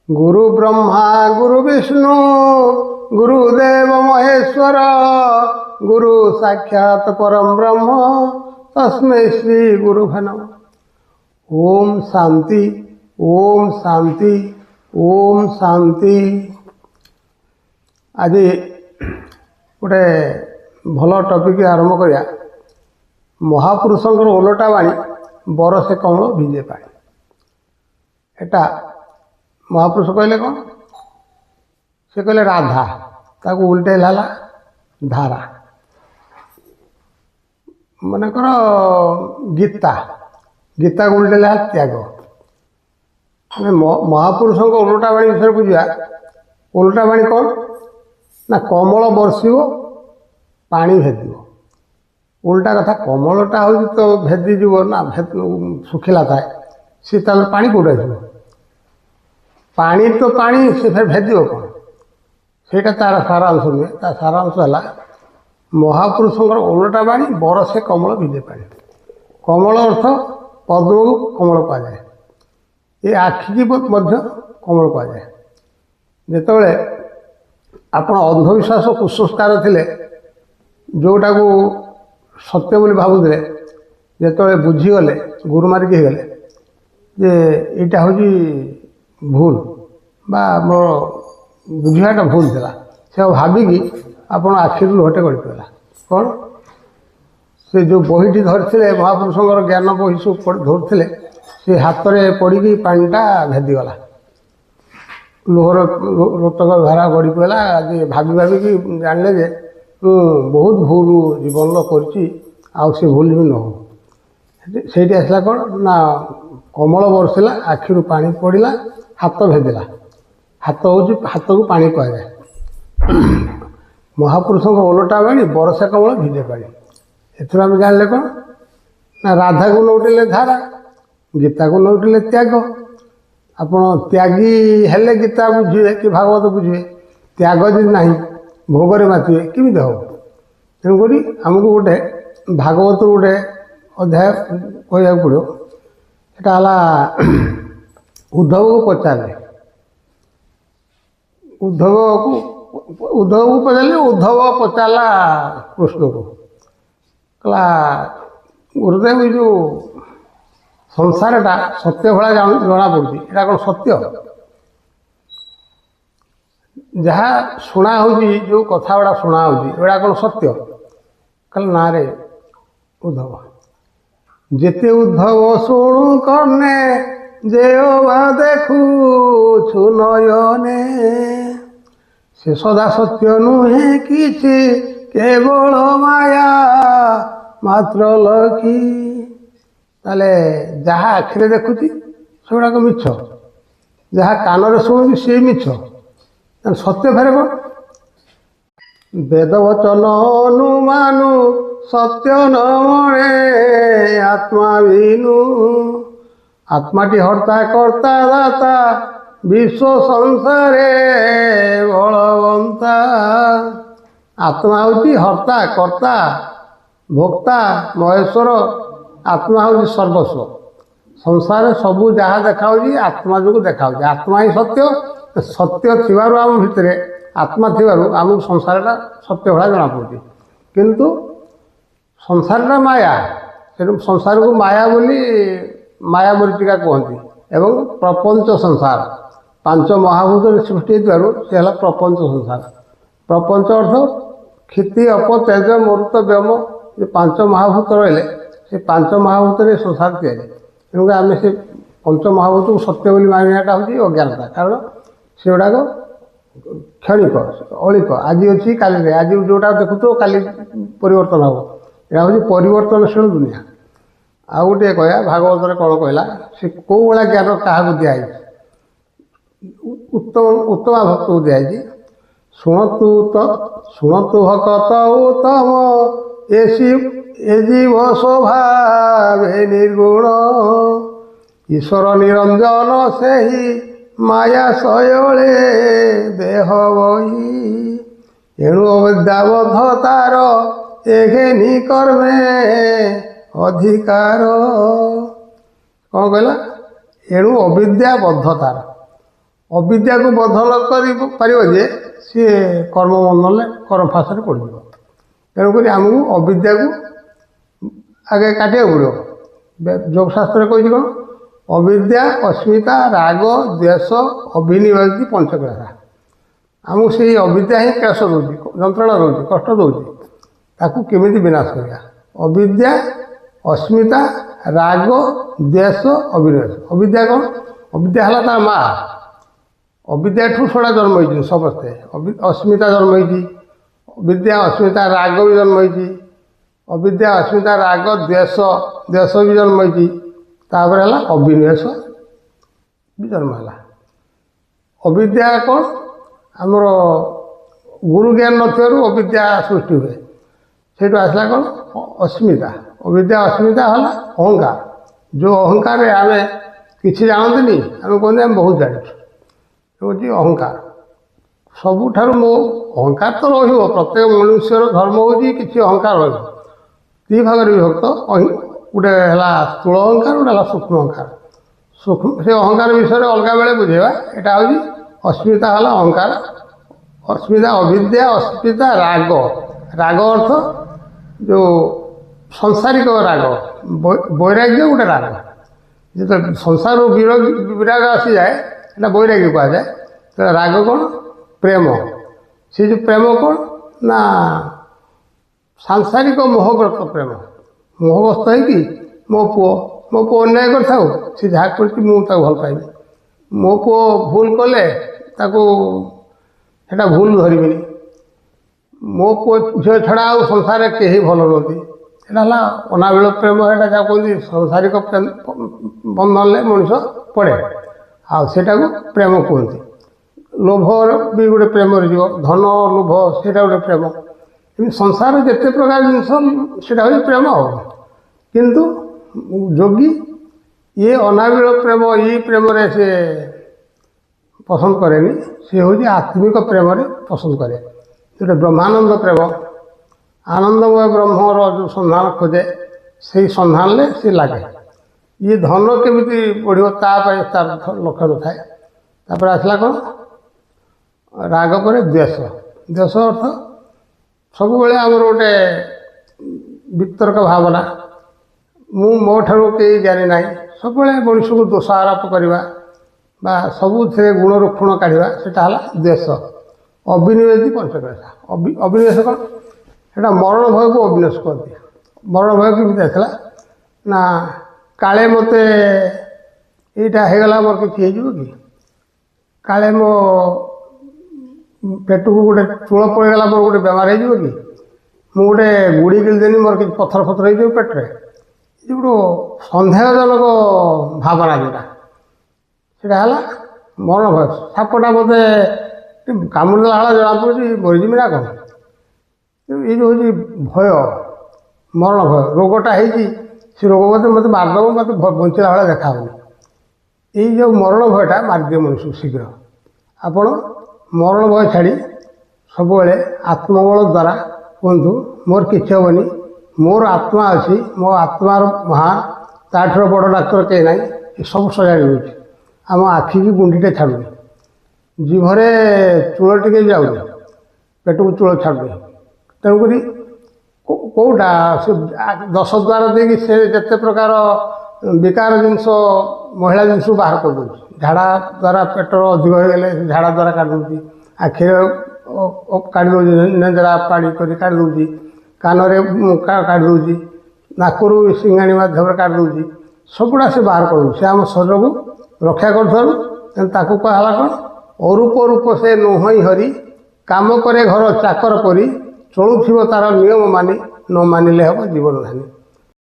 गुरु ब्रह्मा गुरु विष्णु गुरुदेव महेश्वर गुरु साक्षात परम ब्रह्म तस्मै श्री गुरु नमः। ओम शांति ओम शांति ओम शांति। आज गोटे भल टॉपिक आरंभ करिया। महापुरुषंकर ओलटा बाणी बरसे कमल भिजे पानी। एटा महापुरुष कहले कौन? से कहले राधा, ताको उल्टे लाला धारा। मन कर गीता, गीता को उल्टे लाला त्याग। महापुरुष ओलटा बाणी विषय बुझा। ओलटा बाणी कौन ना कमल बरसिव पानी भेद। उल्टा कथा कमलटा हो तो भेदीज ना सुखिला थाए सी पानी कौट आस पानी तो पानी से फिर भेद कौन से तार सारांश नुहे। तार सारांश है महापुरुषंकर ओलटा बाणी बरसे कमल भिजे पानी। कमल अर्थ पद्म को कमल कहुए। ये आखिकी कमल कहुए। जिते आप अंधविश्वास कुसंस्कार थे जोटा को सत्य बोली भावुले जिते बुझीगले गुरु मारिक गले जे यहाँ हूँ भूल बा मोर बुझाटा भूल था से भाविकी आप आखिर लुहटे गड़ी पड़ा। कौन से जो बहीटी धरते महापुरुषंकर ज्ञान बही सब धरते से हाथ में पड़ी पानीटा भेदीगला। लुहर रोतक धारा गड़ी पड़ा। भाभी भाविकी जानले जे बहुत भूल जीवन कर भूल भी न हो। से आसला कौन ना कमल बरसिला आखिर पानी पड़ा हाथ भेदिला। हाथ हूँ हाथ को पानी कहुए। महापुरुषों को ओलटा बाणी बरसा कमल भिजे पानी। एथर आम जानले कौन ना राधा को नौटिले धारा, गीता को नौटिले त्याग। आप त्यागी हेले गीता बुझे कि भागवत बुझे। त्याग जी ना भोगरे मातिवे केमी हम। तेणुक आमको गोटे भागवत गोटे अध्याय कह पड़ो। यहाँ उद्धव को पचारे। उद्धव को पचारे। उद्धव पचारा कृष्ण को कहला गुरुदेव ये जो संसारटा सत्य भाया जना पड़ी यहाँ कौन सत्य? जहाँ शुणा हो जो कथा गुड़ा शुणा होड़ा कौन सत्य? कल ना रे उद्धव जेते उद्धव शुणु कर्णे जे देखु छु नयने से सदा सत्य नुहे किछि केवल माया मात्र लखी। ताले जहाँ आखिरे देखुची से गुड़ाक मिछ, जहाँ कान शुणुची सी मिछ। सत्य फेरे कौन? वेद वचन अनुमानु सत्य न मणे आत्मा विनु। आत्माटी हर्ता कर्ता दाता विश्व संसारे बलवंता। आत्मा हूँ हर्ता कर्ता भोक्ता महेश्वर। आत्मा हूँ सर्वस्व। संसार सबू जहाँ देखा आत्मा जो देखा। आत्मा ही सत्य। सत्य थिबारु आम भितरे आत्मा थिबारु आमको संसारटा सत्य भाया जना पड़ी। किंतु संसारटा माया। से संसार को माया बोली माया मरीचिका कहती। एवं प्रपंच संसार पांच महाभूत सृष्टि से है प्रपंच संसार। प्रपंच अर्थ क्षिति अप तेज मरुत व्योम। ये पांच महाभूत रहिले से पांच महाभूत संसार तैयारी। तेणुक आम से पंच महाभूत को सत्य बोली मानियाटा हूँ अज्ञानता। कारण से गुड़ाक क्षणिक अलिक आज अच्छी काली आज जोटा देखु काली परिवर्तन हम। यहाँ हूँ परिवर्तनशील दुनिया। आ गोटे कह भागवत कौन कहला से कौ भाया ज्ञान क्या दिखाई उत्तम उत्तमा भक्त को दिखाई। शुणतु शुणतु भक्त उत्तम ए जीव स्वभाव निर्गुण ईश्वर निरंजन से ही माया शयले देह बही। एणु अविद्याबद्ध तार एघेनी कर्मे अधिकार। कौन कहला? एणु अविद्याबद्ध तार अविद्या को बध न कर जे सी कर्म बंधन कर्म फाशरे पड़ो तेणुक आमको अविद्या को आगे काटा पड़ो योगशास्त्र कही कौन अविद्या अस्मिता राग द्वेष अभिनिवेश पंचक्लेश आमको से अविद्या ही क्लेश दूसरी जंत्रणा दूसरी कष्ट दूसरी ताकू केमी विनाश करा अविद्या अस्मिता राग द्वेष अभिनिवेश अविद्या कौन अविद्या है तार माँ अविद्या ठू छड़ा जन्म हो समस्ते अस्मिता जन्म हो विद्या अस्मिता राग भी जन्म हो अविद्या अस्मिता राग द्वेष द्वेष भी जन्म होपर है अभिनिवेश भी जन्म है अविद्या कौन आमर गुरु ज्ञान नथिबारु अविद्या सृष्टि हुए से आसला कौन अस्मिता अविद्या अस्मिता है अहंकार जो अहंकार आम कि जानते आम कहते आम बहुत जानी हूँ अहंकार सबुठार मो अहंकार तो रही प्रत्येक मनुष्यर धर्म हो कि अहंकार री भाग विभक्त गोटे है स्थूल अहंकार गोटे है सूक्ष्म अहंकार सूक्ष्म से अहंकार विषय अलग बेले बुझेगा यहाँ हूँ अस्मिता है अहंकार अस्मिता अविद्या अस्मिता राग राग अर्थ जो सांसारिक राग वैराग्य गोटे राग जो संसार विराग आसी जाए এটা বৈরাগ্য কয়া যায় তাহলে রাগ কোণ প্রেম সে যে প্রেম কোণ না সাংসারিক মোহগ্রস্ত প্রেম মোহগ্রস্ত হয়েকি ମୋ ପୁଅ ଅନ୍ୟାୟ କରିଥାଉ ସେ ଯାହା କରିଛି ମୁଁ ତାକୁ ଭଲ ପାଇବି ମୋ ପୁଅ ଭୁଲ କଲେ ତାକୁ ସେଟା ଭୁଲ ଧରିବିନି ମୋ ପୁଅ ଝିଅ ଛଡ଼ା ଆଉ ସଂସାରରେ କେହି ଭଲ ନୁହନ୍ତି ଏଇଟା ହେଲା ଅନାବିଳ ପ୍ରେମ ଏଇଟା ଯାହା କୁହନ୍ତି ସଂସାରିକ ବନ୍ଧନରେ ମଣିଷ ପଡ଼େ ଆଉ ସେଟାକୁ ପ୍ରେମ କୁହନ୍ତି ଲୋଭ ବି ଗୋଟେ ପ୍ରେମରେ ଯିବ ଧନ ଲୋଭ ସେଇଟା ଗୋଟେ ପ୍ରେମ ଏମିତି ସଂସାର ଯେତେ ପ୍ରକାର ଜିନିଷ ସେଇଟା ହେଉଛି ପ୍ରେମ ଆଉ କିନ୍ତୁ ଯୋଗୀ ଇଏ ଅନାବିଳ ପ୍ରେମ ଇ ପ୍ରେମରେ ସେ ପସନ୍ଦ କରେନି ସେ ହେଉଛି ଆତ୍ମିକ ପ୍ରେମରେ ପସନ୍ଦ କରେ ଯେଉଁଟା ବ୍ରହ୍ମାନନ୍ଦ ପ୍ରେମ ଆନନ୍ଦମୟ ବ୍ରହ୍ମର ଯେଉଁ ସନ୍ଧାନ ଖୋଜେ ସେଇ ସନ୍ଧାନରେ ସେ ଲାଗେ ये धन केमी बढ़ो तार लक्ष्य न थाए तापर आसला कौन राग पर द्वेष द्वेष अर्थ सब बेले आमर गोटे वितर्क भावना मु मो ठारू कहीं जानी ना सब मनुष्य को दोष आरोप करवा सब गुण क्षुण काढ़ा सेटा है द्वेष अभिनिवेश पंचक्लेश अभिनिवेश कौन सेटा मरण भय को अभिनिवेश करती मरण भय केमी आसला ना काले मते यहीटा होगला मोर कि कि काले मो पेट को गोटे चूल पड़गला मोर गोटे बेमार हो कि गोटे गुड़ी गिलदेनी मोर कि पथर फथर हो पेट्रे ये गोटे सन्देहजनक भावना जोटा सेटा है मरण भय सापटा मत कामुड़ा भाला जना पड़ी मरीजी ना कौन ये जो हूँ भय मरण भय रोगटा है से रोग मत मत मारदेव मत बंचला भाया देखा ये जो मरण भयटा मारिदिए मनुष्य शीघ्र आपण मरण भय छाड़ी सब आत्मबल द्वारा कहतु मोर कि हेनी मोर आत्मा अच्छी मो आत्मार महान ताठर बड़ डाक्तर कहीं ना ये सब सजाड़ी दूसरी आम आखि की गुंडीटे छाड़ुनी जीभरे चूल टे जाऊनी पेट को चूल छाड़ुनी तेणुक कौटा से 10 द्वार देकी से जिते प्रकार विकार जिनस महिला जिनस बाहर कर दूसरी झाड़ा द्वारा पेटर अधिक हो गले झाड़ा द्वारा काट दूसरी आखिर काट दूसरी नेंजरा पाड़ी कर काट दूसरी कान काट दूसरी नाकरू सिंगाणी मध्यम काट दूसरी सबुड़ा से बाहर कर से आम शरीर को रक्षा कर कहला कौन अरूप रूप से नुहई हरी काम करे घर चाकर परी चलुथिब तार नियम मानि न मानिले हम जीवन हानि।